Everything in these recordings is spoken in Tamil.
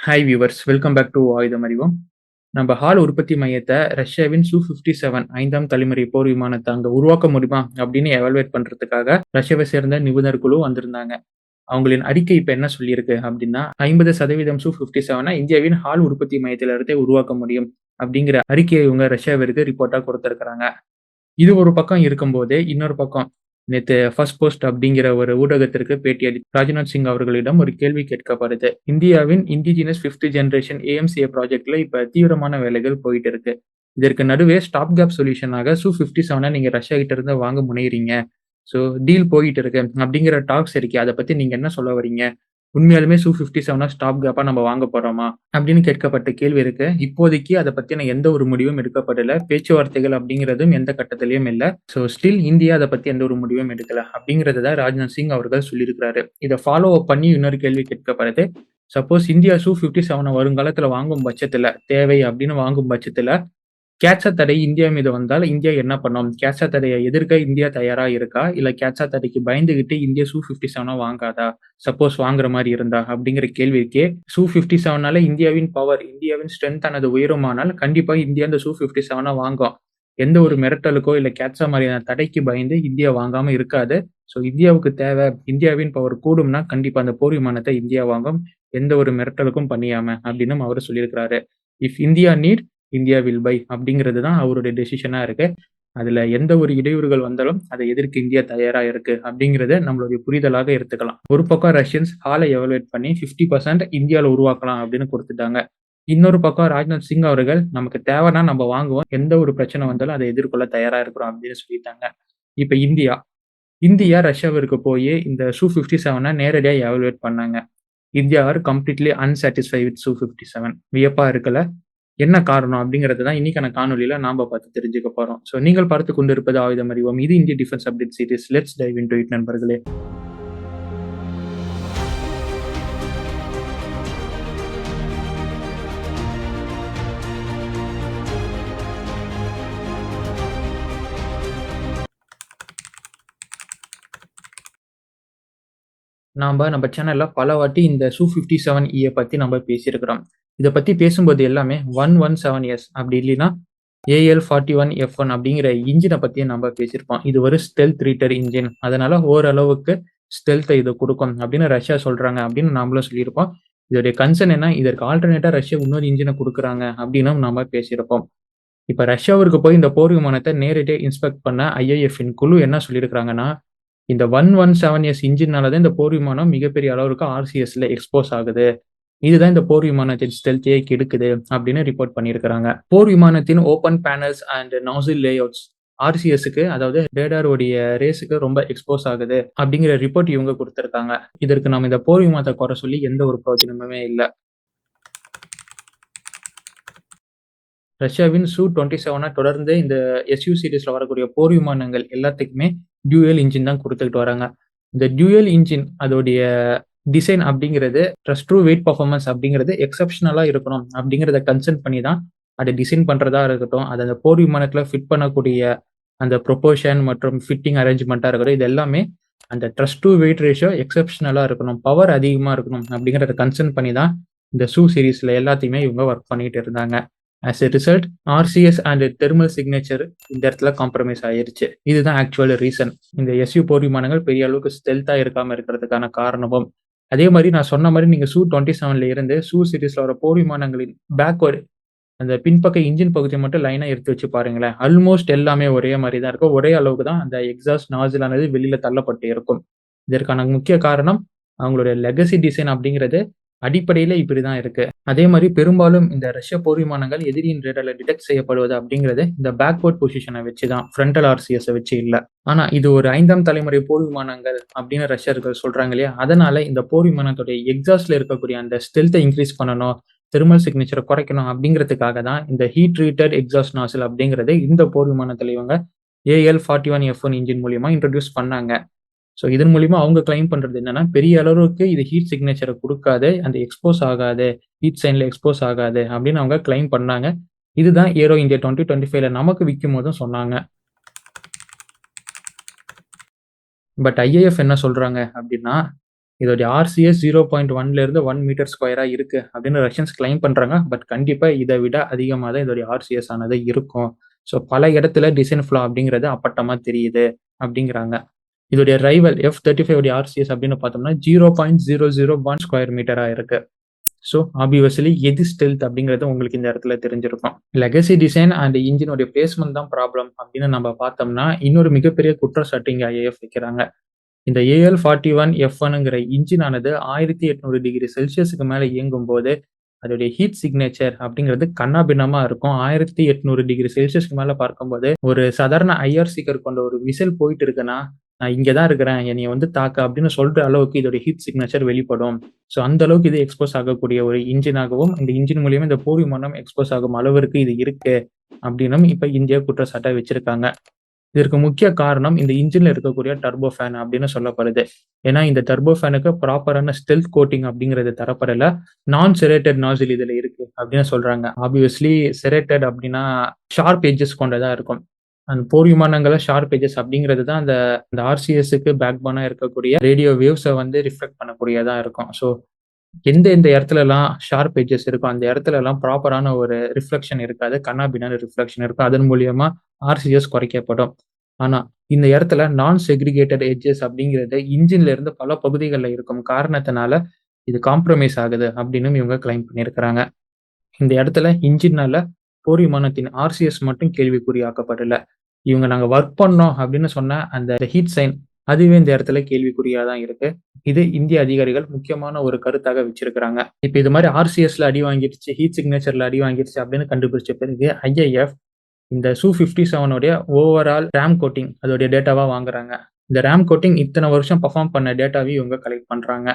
Hi viewers, welcome back to ஆயுதம் அறிவோம். நம்ம ஹால் உற்பத்தி மையத்தை ரஷ்யாவின் Su-57 5ஆம் தலைமுறை போர் விமானத்தை அங்க உருவாக்க முடியுமா அப்படின்னு எவாலுவேட் பண்றதுக்காக ரஷ்யாவை சேர்ந்த நிபுணர் குழு வந்திருந்தாங்க. அவங்களின் அறிக்கை இப்ப என்ன சொல்லியிருக்கு அப்படின்னா 50% Su-57 இந்தியாவின் ஹால் உற்பத்தி மையத்திலிருந்தே உருவாக்க முடியும் அப்படிங்கிற அறிக்கையை இவங்க ரஷ்யாவிற்கு ரிப்போர்ட்டா கொடுத்திருக்கிறாங்க. இது ஒரு பக்கம் இருக்கும்போதே, இன்னொரு பக்கம் நேத்து ஃபர்ஸ்ட் போஸ்ட் அப்படிங்கிற ஒரு ஊடகத்திற்கு பேட்டியளி ராஜ்நாத் சிங் அவர்களிடம் ஒரு கேள்வி கேட்கப்படுது. இந்தியாவின் இண்டிஜினஸ் 5th ஜெனரேஷன் ஏஎம்சிஏ ப்ராஜெக்ட்ல இப்ப தீவிரமான வேலைகள் போயிட்டு இருக்கு. இதற்கு நடுவே ஸ்டாப் கேப் சொல்யூஷனாக Su-57 நீங்க ரஷ்யா கிட்ட இருந்து வாங்க முனையறீங்க. ஸோ டீல் போயிட்டு இருக்கு அப்படிங்கிற டாக்ஸ் இருக்கே, அத பத்தி நீங்க என்ன சொல்ல வரீங்க? உண்மையாலுமே Su-57 ஸ்டாப் கேப்பா நம்ம வாங்க போறோமா? அப்படின்னு கேட்கப்பட்ட கேள்வி இருக்கு. இப்போதைக்கு அத பத்தின எந்த ஒரு முடிவும் எடுக்கப்படல. பேச்சுவார்த்தைகள் அப்படிங்கிறதும் எந்த கட்டத்திலயும் இல்ல. ஸோ ஸ்டில் இந்தியா அத பத்தி எந்த ஒரு முடிவும் எடுக்கல. அப்படிங்கிறத தான் ராஜ்நாத் சிங் அவர்கள் சொல்லியிருக்கிறாரு. இத ஃபாலோ அப் பண்ணி இன்னொரு கேள்வி கேட்கப்படுது. சப்போஸ் இந்தியா Su-57 வருங்காலத்துல வாங்கும் பட்சத்துல, தேவை அப்படின்னு வாங்கும் பட்சத்துல கேட்ஸா தடை இந்தியா மீது வந்தால் இந்தியா என்ன பண்ணும்? கேட்ஸா தடைய எதிர்க்க இந்தியா தயாரா இருக்கா? இல்ல கேட்ஸா தடைக்கு பயந்துகிட்டு இந்தியா Su-57 வாங்காதா? சப்போஸ் வாங்குற மாரி இருந்தா? அப்படிங்கிற கேள்விக்கு Su-57னால இந்தியாவின் பவர், இந்தியாவின் ஸ்ட்ரென்த் ஆனது உயருமானால் கண்டிப்பா இந்தியா இந்த Su-57 வாங்கும். எந்த ஒரு மிரட்டலுக்கோ இல்ல கேட்ஸா மாரியான தடைக்கு பயந்து இந்தியா வாங்காம இருக்காது. ஸோ இந்தியாவுக்கு தேவை, இந்தியாவின் பவர் கூடும்னா கண்டிப்பா அந்த போர் விமானத்த இந்தியா வாங்கும். எந்த ஒரு மிரட்டலுக்கும் பணியாம அப்படின்னும் அவரு சொல்லியிருக்கிறாரு. If India need India will buy அப்படிங்கிறது தான் அவருடைய டெசிஷனா இருக்கு. அதுல எந்த ஒரு இடையூறுகள் வந்தாலும் அதை எதிர்க்க இந்தியா தயாரா இருக்கு அப்படிங்கிறத நம்மளுடைய புரிதலாக எடுத்துக்கலாம். ஒரு பக்கம் ரஷ்யன்ஸ் ஹாலை எவலுவேட் பண்ணி 50% இந்தியால உருவாக்கலாம் அப்படின்னு கொடுத்துட்டாங்க. இன்னொரு பக்கம் ராஜ்நாத் சிங் அவர்கள் நமக்கு தேவைன்னா நம்ம வாங்குவோம். எந்த ஒரு பிரச்சனை வந்தாலும் அதை எதிர்கொள்ள தயாரா இருக்கிறோம் அப்படின்னு சொல்லிட்டாங்க. இப்ப இந்தியா ரஷ்யாவிற்கு போய் இந்த Su-57 நேரடியா எவலுவேட் பண்ணாங்க. India are completely unsatisfied with Su-57. வியப்பா இருக்குல்ல? என்ன காரணம் அப்படிங்கிறது தான் இன்னைக்கான காணொலியில நாம பார்த்து தெரிஞ்சுக்க போறோம். ஸோ நீங்கள் பார்த்துக் கொண்டிருப்பது ஆயுதம் அறிவோம். இது இந்திய defence update series. Let's dive into it நண்பர்களே. நம்ம சேனல்ல பல வாட்டி இந்த Su-57E பத்தி நம்ம பேசியிருக்கிறோம். இத பத்தி பேசும்போது எல்லாமே 117S அப்படி இல்லைன்னா AL-41F1 அப்படிங்கிற இன்ஜினை பத்தியும் நம்ம பேசியிருப்போம். இது ஒரு ஸ்டெல்த் ரீட்டர் இன்ஜின். அதனால ஓரளவுக்கு ஸ்டெல்த்தை இது கொடுக்கும் அப்படின்னு ரஷ்யா சொல்றாங்க அப்படின்னு நாமளும் சொல்லியிருப்போம். இதோடைய கன்சர்ன் என்ன, இதற்கு ஆல்டர்னேட்டா ரஷ்யா இன்னொரு இன்ஜினை கொடுக்குறாங்க அப்படின்னும் நாம பேசியிருப்போம். இப்ப ரஷ்யாவிற்கு போய் இந்த போர் விமானத்தை நேரடியா இன்ஸ்பெக்ட் பண்ண IIF-இன் குழு என்ன சொல்லியிருக்கிறாங்கன்னா, இந்த 117S இன்ஜினால தான் இந்த போர் விமானம் மிகப்பெரிய அளவிற்கு RCSல எக்ஸ்போஸ் ஆகுது. இதுதான் இந்த போர் விமானத்தின் ஸ்டெல்த்தையே கெடுக்குது அப்படின்னு ரிப்போர்ட் பண்ணியிருக்கிறாங்க. போர் விமானத்தின் open panels and nozzle layouts RCSக்கு, அதாவது ரேடார் உடைய ரேஸுக்கு ரொம்ப எக்ஸ்போஸ் ஆகுது அப்படிங்கிற ரிப்போர்ட் இவங்க கொடுத்திருக்காங்க. இதற்கு நம்ம இந்த போர் விமானத்தை குறை சொல்லி எந்த ஒரு பிரயோஜனமுமே இல்ல. ரஷ்யாவின் Su-27 தொடர்ந்து இந்த SU சீரிஸ்ல வரக்கூடிய போர் விமானங்கள் எல்லாத்துக்குமே டியூயல் இன்ஜின் தான் கொடுத்துக்கிட்டு வராங்க. இந்த டியூயல் இன்ஜின் அதோடைய டிசைன் அப்படிங்கிறது ட்ரஸ்ட் ட்ரூ வெயிட் பர்ஃபார்மன்ஸ் அப்படிங்கிறது எக்ஸப்ஷனலா இருக்கணும் அப்படிங்கிறத கன்சர்ன் பண்ணி தான் அதை டிசைன் பண்றதா இருக்கட்டும், அது அந்த போர் விமானத்துல ஃபிட் பண்ணக்கூடிய அந்த ப்ரொபோர்ஷன் மற்றும் ஃபிட்டிங் அரேஞ்ச்மெண்ட்டா இருக்கட்டும், இது எல்லாமே அந்த ட்ரஸ்ட் டு வெயிட் ரேஷியோ எக்ஸப்ஷனலா இருக்கணும், பவர் அதிகமா இருக்கணும் அப்படிங்கிறத கன்சர்ன் பண்ணி தான் இந்த Su சீரிஸ்ல எல்லாத்தையுமே இவங்க ஒர்க் பண்ணிட்டு இருந்தாங்க. As a result RCS and thermal signature இந்த இடத்துல காம்ப்ரமைஸ் ஆயிருச்சு. இதுதான் ஆக்சுவல் ரீசன். இந்த SU போர் விமானங்கள் பெரிய அளவுக்கு ஸ்டெல்த்தா இருக்காம இருக்கிறதுக்கான காரணமும். அதே மாதிரி நான் சொன்ன மாதிரி நீங்க Su-27ல இருந்து Su சீரிஸ்ல வர போர் விமானங்களின் பேக்வர்டு அந்த பின்பக்க இன்ஜின் பகுதியை மட்டும் லைனா எடுத்து வச்சு பாருங்களேன். ஆல்மோஸ்ட் எல்லாமே ஒரே மாதிரி தான் இருக்கும். ஒரே அளவுக்கு தான் அந்த எக்ஸாஸ்ட் நாசில் ஆனது வெளியில தள்ளப்பட்டு இருக்கும். இதற்கான முக்கிய காரணம் அவங்களுடைய லெகசி டிசைன் அப்படிங்கிறது அடிப்படையில இப்படிதான் இருக்கு. அதே மாதிரி பெரும்பாலும் இந்த ரஷ்ய போர் விமானங்கள் எதிரியின் ரேடார்ல டிடெக்ட் செய்யப்படுவது அப்படிங்கிறது இந்த பேக்வர்ட் பொசிஷனை வச்சுதான், ஃப்ரண்டல் RCS வச்சு இல்ல. ஆனா இது ஒரு 5ஆம் தலைமுறை போர் விமானங்கள் அப்படின்னு ரஷ்யர்கள் சொல்றாங்க இல்லையா, அதனால இந்த போர் விமானத்துடைய எக்ஸாஸ்ட்ல இருக்கக்கூடிய அந்த ஸ்டெல்த்தை இன்க்ரீஸ் பண்ணணும், தெர்மல் சிக்னேச்சரை குறைக்கணும் அப்படிங்கிறதுக்காக தான் இந்த ஹீட் ட்ரீட்டட் எக்ஸாஸ்ட் நாசில் அப்படிங்கிறது இந்த போர் விமானத்துல இவங்க AL-41F1 இன்ஜின் மூலியமா இன்ட்ரோடியூஸ் பண்ணாங்க. ஸோ இதன் மூலியமா அவங்க கிளைம் பண்றது என்னன்னா, பெரிய அளவுக்கு இது ஹீட் சிக்னேச்சரை கொடுக்காது, அந்த எக்ஸ்போஸ் ஆகாது, ஹீட் சைன்ல எக்ஸ்போஸ் ஆகாது அப்படின்னு அவங்க கிளைம் பண்ணாங்க. இதுதான் ஏரோ இந்தியா 2025ல நமக்கு விற்கும் போதும் சொன்னாங்க. பட் IIF என்ன சொல்றாங்க அப்படின்னா, இதோடைய ஆர்சிஎஸ் 0.1ல இருந்து 1 மீட்டர் ஸ்கொயரா இருக்கு அப்படின்னு ரஷ்யன்ஸ் கிளைம் பண்றாங்க. பட் கண்டிப்பா இதை விட அதிகமாக தான் இதோடைய ஆர்சிஎஸ் ஆனது இருக்கும். ஸோ பல இடத்துல டிசைன் ஃப்ளா அப்படிங்கிறது அப்பட்டமா தெரியுது அப்படிங்கிறாங்க. இதோடைய ரைவல் F-35 உடைய ஆர்சிஎஸ் அப்படின்னு பார்த்தோம்னா 0.001 ஸ்கொயர் மீட்டரா இருக்கு. ஸோ ஆப்வியஸ்லி எது ஸ்டெல்த் அப்படிங்கிறது உங்களுக்கு இந்த இடத்துல தெரிஞ்சிருக்கும். லெகசி டிசைன் அண்ட் இன்ஜினுடைய பிளேஸ்மெண்ட் தான் ப்ராப்ளம் அப்படின்னு நம்ம பார்த்தோம்னா இன்னொரு மிகப்பெரிய குற்றச்சாட்டு இங்க ஐஏஎஃப் வைக்கிறாங்க. இந்த AL-41F1ங்கிற இன்ஜின் ஆனது 1800 டிகிரி செல்சியஸுக்கு மேல இயங்கும் போது அதோடைய ஹீட் சிக்னேச்சர் அப்படிங்கிறது கண்ணாபின்னமா இருக்கும். 1800 டிகிரி செல்சியஸ்க்கு மேல பார்க்கும்போது ஒரு சாதாரண ஐஆர் சீக்கர் கொண்ட ஒரு விசில் போயிட்டு இருக்குன்னா, நான் இங்க தான் இருக்கிறேன், என்னைய வந்து தாக்க அப்படின்னு சொல்ற அளவுக்கு இதோட ஹீட் சிக்னேச்சர் வெளிப்படும். ஸோ அந்த அளவுக்கு இது எக்ஸ்போஸ் ஆகக்கூடிய ஒரு இன்ஜினாகவும், இந்த இன்ஜின் மூலியமா இந்த போர் விமானம் எக்ஸ்போஸ் ஆகும் அளவிற்கு இது இருக்கு அப்படின்னும் இப்ப இந்தியா குற்றச்சாட்டை வச்சிருக்காங்க. இதற்கு முக்கிய காரணம் இந்த இன்ஜின்ல இருக்கக்கூடிய டர்போ ஃபேன் அப்படின்னு சொல்லப்படுது. ஏன்னா இந்த டர்போ ஃபேனுக்கு ப்ராப்பரான ஸ்டெல்த் கோட்டிங் அப்படிங்கிறது தரப்படல. நான் செரேட்டட் நாசில் இதுல இருக்கு அப்படின்னு சொல்றாங்க. ஆப்வியஸ்லி செரேட்டட் அப்படின்னா ஷார்ப் எட்ஜஸ் கொண்டதா இருக்கும். அந்த போர் விமானங்கள ஷார்ப் எட்ஜஸ் அப்படிங்கிறது தான் அந்த அந்த ஆர்சிஎஸ்க்கு பேக் போனா இருக்கக்கூடிய ரேடியோ வேவ்ஸை வந்து ரிஃப்ளெக்ட் பண்ணக்கூடியதா இருக்கும். ஸோ எந்த இடத்துலலாம் ஷார்ப் எட்ஜஸ் இருக்கோ அந்த இடத்துலலாம் ப்ராப்பரான ஒரு ரிஃப்ளெக்ஷன் இருக்காது. கண்ணாபின்னான ரிஃப்ளெக்ஷன் இருக்கும். அதன் மூலியமா ஆர்சிஎஸ் குறைக்கப்படும். ஆனா இந்த இடத்துல நான் செக்ரிகேட்டட் எட்ஜஸ் அப்படிங்கிறது இன்ஜின்ல இருந்து பல பகுதிகள்ல இருக்கும் காரணத்தினால இது காம்ப்ரமைஸ் ஆகுது அப்படின்னு இவங்க கிளைம் பண்ணியிருக்கிறாங்க. இந்த இடத்துல இன்ஜினால போர் விமானத்தின் ஆர்சிஎஸ் மட்டும் கேள்விக்குறியாக்கப்படல. இவங்க நாங்க ஒர்க் பண்ணோம் அப்படின்னு சொன்ன அந்த ஹீட் சைன் அதுவே இந்த இடத்துல கேள்விக்குறியா தான் இருக்கு. இது இந்திய அதிகாரிகள் முக்கியமான ஒரு கருத்தாக வச்சிருக்கிறாங்க. இப்ப இது மாதிரி ஆர்சிஎஸ்ல அடி வாங்கிடுச்சு, ஹீட் சிக்னேச்சர்ல அடி வாங்கிடுச்சு அப்படின்னு கண்டுபிடிச்ச பிறகு ஐஏஎஃப் இந்த Su-57 உடைய ஓவரால் ரேம் கோட்டிங் அதோடைய டேட்டாவா வாங்குறாங்க. இந்த ரேம் கோட்டிங் இத்தனை வருஷம் பெர்ஃபார்ம் பண்ண டேட்டாவையும் இவங்க கலெக்ட் பண்றாங்க.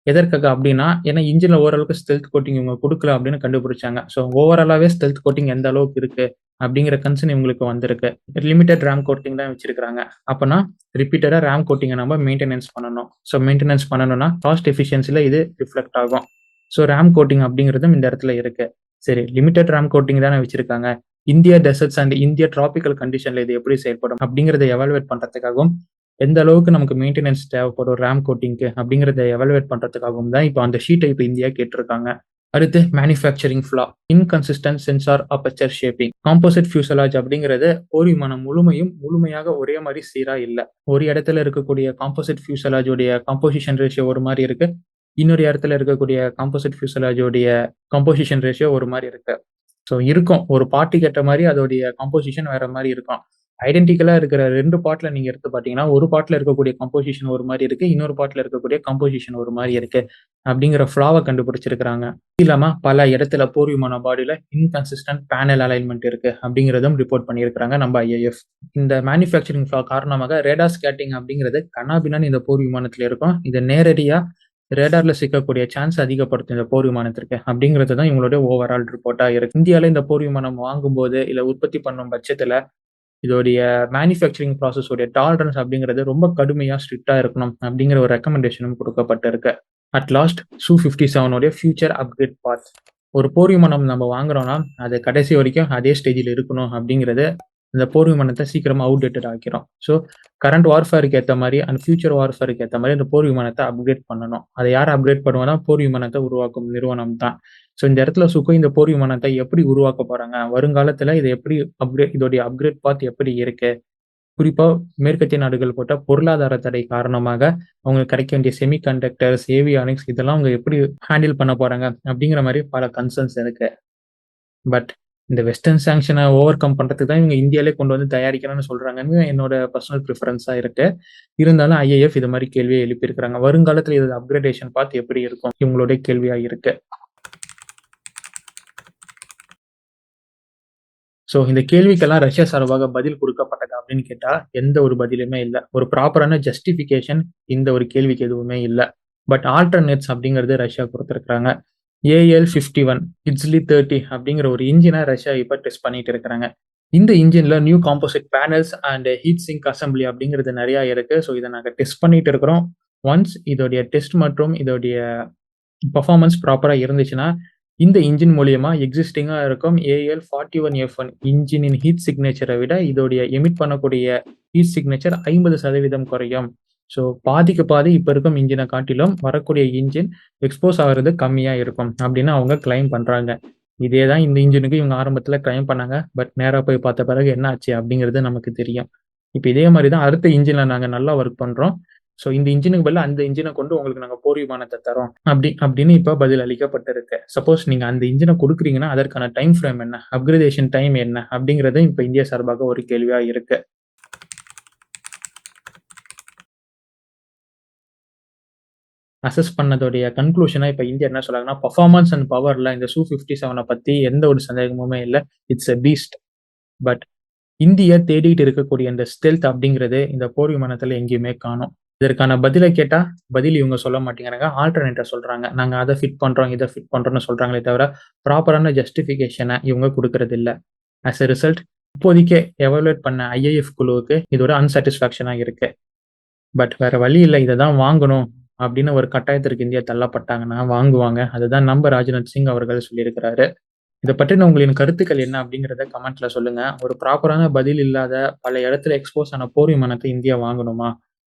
எதற்காக அப்படின்னா, ஏன்னா இன்ஜின்ல ஓரளவுக்கு ஸ்டெல்த் கோட்டிங் இவங்க குடுக்கல அப்படின்னு கண்டுபிடிச்சாங்க. ஸோ ஓவராலாவே ஸ்டெல்த் கோட்டிங் எந்த அளவுக்கு இருக்கு அப்படிங்கிற கன்சர்ன் இவங்களுக்கு வந்திருக்கு. லிமிட்டட் ரேம் கோட்டிங் தான் வச்சிருக்காங்க. அப்பனா ரிப்பீட்டடா ரேம் கோட்டிங்கை நம்ம மெயின்டெனன்ஸ் பண்ணணும். ஸோ மெயின்டெனன்ஸ் பண்ணணும்னா காஸ்ட் எஃபிஷியன்சில இது ரிஃப்ளெக்ட் ஆகும். ஸோ ரேம் கோட்டிங் அப்படிங்கிறதும் இந்த இடத்துல இருக்கு. சரி, லிமிட்டட் ரேம் கோட்டிங் தானே வச்சிருக்காங்க. India desserts and India tropical கண்டிஷன்ல இது எப்படி செயல்படும் அப்படிங்கிறத எவாலுவேட் பண்றதுக்காகவும் எந்த அளவுக்கு நமக்கு மெயின்டெனன்ஸ் தேவைப்படும் ரேம் கோட்டிங்க்கு அப்படிங்கிறத எவாலுவேட் பண்றதுக்காகவும் தான் இப்போ அந்த ஷீட்டை இப்போ இந்தியா கேட்டிருக்காங்க. அடுத்து manufacturing flaw, inconsistent sensor aperture shaping. Composite fuselage அப்படிங்கிறது போர் விமானம் முழுமையாக ஒரே மாதிரி சீரா இல்ல. ஒரு இடத்துல இருக்கக்கூடிய காம்போசிட் ஃபியூசலாஜோடைய காம்போசிஷன் ரேஷியோ ஒரு மாதிரி இருக்கு. இன்னொரு இடத்துல இருக்கக்கூடிய காம்போசிட் ஃபியூசலாஜோடைய காம்போசிஷன் ரேஷியோ ஒரு மாதிரி இருக்கு. ஸோ இருக்கும். ஒரு பார்ட்டுக்கு ஏற்ற மாதிரி அதோடைய காம்போசிஷன் வேற மாதிரி இருக்கும். ஐடென்டிக்கலா இருக்கிற 2 பார்ட்ல நீங்க எடுத்து பார்த்தீங்கன்னா, ஒரு பார்ட்ல இருக்கக்கூடிய கம்போசிஷன் ஒரு மாதிரி இருக்கு. இன்னொரு பார்ட்ல இருக்கக்கூடிய கம்போசிஷன் ஒரு மாதிரி இருக்கு. அப்படிங்கிற ஃப்ளாவ கண்டுபிடிச்சிருக்கிறாங்க. இது இல்லாம பல இடத்துல போர் விமான பாடியில இன்கன்சிஸ்டன்ட் பேனல் அலைன்மென்ட் இருக்கு அப்படிங்கிறதும் ரிப்போர்ட் பண்ணியிருக்கிறாங்க நம்ம ஐஏஎஃப். இந்த மேனுஃபேக்சரிங் ஃப்ளா காரணமாக ரேடார் ஸ்கேட்டிங் அப்படிங்கிறது கன்னாபின்னான்னு இந்த போர் விமானத்துல இருக்கும். இது நேரடியா ரேடார்ல சிக்கக்கூடிய சான்ஸ் அதிகப்படுத்தும் இந்த போர் விமானத்திற்கு அப்படிங்கிறது தான் இவங்களுடைய ஓவரால் ரிப்போர்ட்டா இருக்கு. இந்தியால இந்த போர் விமானம் வாங்கும்போது இல்ல உற்பத்தி பண்ணும் பட்சத்துல இதோடைய மேனுஃபேக்சரிங் ப்ராசஸ் உடைய டாலரன்ஸ் அப்படிங்கிறது ரொம்ப கடுமையா ஸ்ட்ரிக்டா இருக்கணும் அப்படிங்கிற ஒரு ரெக்கமெண்டேஷனும் கொடுக்கப்பட்டிருக்கு. அட் லாஸ்ட் Su-57 உடைய ஃபியூச்சர் அப்கிரேட் பாத். ஒரு போர் விமானம் நம்ம வாங்குறோம்னா அது கடைசி வரைக்கும் அதே ஸ்டேஜில் இருக்கணும் அப்படிங்கிறது இந்த போர் விமானத்தை சீக்கிரமா அவுடேட்டட் ஆக்கிறோம். ஸோ கரண்ட் வார்ஃபேருக்கு ஏற்ற மாதிரி அண்ட் ஃபியூச்சர் வார்ஃபேருக்கு ஏற்ற மாதிரி இந்த போர் விமானத்தை அப்கிரேட் பண்ணணும். அதை யார் அப்கிரேட் பண்ணுவோம்னா போர் விமானத்தை உருவாக்கும் நிறுவனம் தான். ஸோ இந்த இடத்துல சுகோய் இந்த போர் விமானத்தை எப்படி உருவாக்க போறாங்க, வருங்காலத்துல இதை எப்படி இதோடைய அப்கிரேட் பாத் எப்படி இருக்கு, குறிப்பா மேற்கத்திய நாடுகள் போட்ட பொருளாதார தடை காரணமாக அவங்களுக்கு கிடைக்க வேண்டிய செமி கண்டக்டர்ஸ், ஏவியானிக்ஸ் இதெல்லாம் அவங்க எப்படி ஹேண்டில் பண்ண போறாங்க அப்படிங்கிற மாதிரி பல கன்சர்ன்ஸ் இருக்கு. பட் இந்த வெஸ்டர்ன் சாங்ஷனை ஓவர் கம் பண்றதுக்கு தான் இவங்க இந்தியாவிலே கொண்டு வந்து தயாரிக்கணும்னு சொல்றாங்கன்னு என்னோட பர்சனல் ப்ரிஃபரன்ஸா இருக்கு. இருந்தாலும் ஐஏஎஃப் இது மாதிரி கேள்வியை எழுப்பியிருக்கிறாங்க. வருங்காலத்துல இது அப்கிரேடேஷன் பார்த்து எப்படி இருக்கும் இவங்களுடைய கேள்வியா இருக்கு. ஸோ இந்த கேள்விக்கெல்லாம் ரஷ்யா சார்பாக பதில் கொடுக்கப்பட்டதா அப்படின்னு கேட்டா எந்த ஒரு பதிலுமே இல்லை. ஒரு ப்ராப்பரான ஜஸ்டிஃபிகேஷன் இந்த ஒரு கேள்விக்கு எதுவுமே இல்லை. பட் ஆல்டர்னேட்ஸ் அப்படிங்கிறது ரஷ்யா கொடுத்துருக்காங்க. AL-51 இட்ஸ்லி 30 அப்படிங்கிற ஒரு இன்ஜினை ரஷ்யா இப்போ டெஸ்ட் பண்ணிட்டு இருக்கிறாங்க. இந்த இன்ஜின்ல new composite panels and heat sink assembly அப்படிங்கிறது நிறைய இருக்கு. ஸோ இதை நாங்கள் டெஸ்ட் பண்ணிட்டு இருக்கிறோம். ஒன்ஸ் இதோடைய டெஸ்ட் மற்றும் இதோடைய பர்ஃபார்மன்ஸ் ப்ராப்பரா இருந்துச்சுன்னா இந்த இன்ஜின் மூலியமா எக்ஸிஸ்டிங்கா இருக்கும் AL-41F1 இன்ஜினின் ஹீட் சிக்னேச்சரை விட இதோடைய எமிட் பண்ணக்கூடிய ஹீட் சிக்னேச்சர் 50% குறையும் ஸோ பாதிக்கு பாதி இப்ப இருக்கும் இன்ஜினை காட்டிலும் வரக்கூடிய இன்ஜின் எக்ஸ்போஸ் ஆகுறது கம்மியா இருக்கும் அப்படின்னு அவங்க கிளைம் பண்றாங்க. இதே தான் இந்த இன்ஜினுக்கு இவங்க ஆரம்பத்துல கிளைம் பண்ணாங்க. பட் நேரா போய் பார்த்த பிறகு என்ன ஆச்சு அப்படிங்கிறது நமக்கு தெரியும். இப்ப இதே மாரி தான் அடுத்த இன்ஜின்ல நாங்க நல்லா ஒர்க் பண்றோம். ஸோ இந்த இன்ஜினுக்கு பதிலா அந்த இன்ஜின கொண்டு உங்களுக்கு நாங்க போர் விமானத்த தர்றோம். அப்படின்னு இப்ப பதில் அளிக்கப்பட்டிருக்கு. சப்போஸ் நீங்க அந்த இன்ஜின குடுக்குறீங்கன்னா, அதற்கான டைம் ஃப்ரேம் என்ன? அப்கிரேடேஷன் டைம் என்ன? அப்படிங்கிறது இப்ப இந்தியா சார்பாக ஒரு கேள்வியா இருக்கு. அசஸ் பண்ணதோடைய கன்க்ளூஷனா இப்ப இந்தியா என்ன சொல்றாங்கன்னா, பெர்ஃபார்மன்ஸ் அண்ட் பவர்ல இந்த Su-57 பத்தி எந்த ஒரு சந்தேகமுமே இல்ல. It's a Beast. But India தேடிட்டு இருக்கக்கூடிய இந்த ஸ்டெல்த் அப்படிங்கிறது இந்த போர் விமானத்துல எங்கேயுமே காணோம். இதற்கான பதில கேட்டா, பதில் இவங்க சொல்ல மாட்டேங்கிறாங்க. ஆல்டர்னேட்ட சொல்றாங்க. நாங்க அத ஃபிட் பண்றோம், இத ஃபிட் பண்றோம்னு சொல்றாங்களே தவிர, ப்ராப்பரான ஜஸ்டிஃபிகேஷன இவங்க குடுக்கறதில்ல. ஆஸ் எ ரிசல்ட் இப்போதைக்கு எவாலுவேட் பண்ண ஐஏஎஃப் குழுவுக்கு இது ஒரு அன்சாட்டிஸ்ஃபேக்ஷனா இருக்கு. பட் வேற வழி இல்ல. இத தான் வாங்கணும் அப்படின்னு ஒரு கட்டாயத்திற்கு இந்தியா தள்ளப்பட்டாங்கன்னா வாங்குவாங்க. அதுதான் நம்ம ராஜ்நாத் சிங் அவர்கள் சொல்லியிருக்கிறாரு. இத பற்றின உங்களின் கருத்துக்கள் என்ன அப்படிங்கிறத கமெண்ட்ல சொல்லுங்க. ஒரு ப்ராப்பரான பதில் இல்லாத பல இடத்துல எக்ஸ்போஸ் ஆன போர் விமானத்த இந்தியா வாங்கணுமா?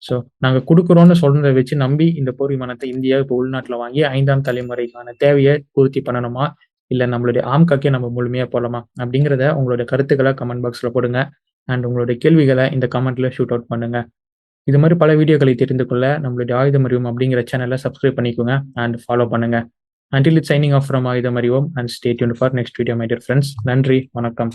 ஸோ நாங்க குடுக்குறோம்னு சொன்னத வச்சு நம்பி இந்த போர் விமானத்த இந்தியா இப்போ உள்நாட்டுல வாங்கி 5ஆம் தலைமுறைக்கான தேவைய பூர்த்தி பண்ணணுமா? இல்ல நம்மளுடைய ஆம்காக்கே நம்ம முழுமையா போலாமா? அப்படிங்கிறத உங்களுடைய கருத்துக்கள கமெண்ட் பாக்ஸ்ல போடுங்க. அண்ட் உங்களுடைய கேள்விகள இந்த கமெண்ட்ல ஷூட் அவுட் பண்ணுங்க. இது மாரி பல வீடியோக்களை தெரிந்து கொள்ள நம்மளுடைய ஆயுதம் அறிவோம் அப்படிங்கிற சேனல சப்ஸ்கிரைப் பண்ணிக்கோங்க அண்ட் ஃபாலோ பண்ணுங்க. Until it's signing off from ஆயுதம் அறிவோம் and stay tuned for next video my dear friends. நன்றி, வணக்கம்.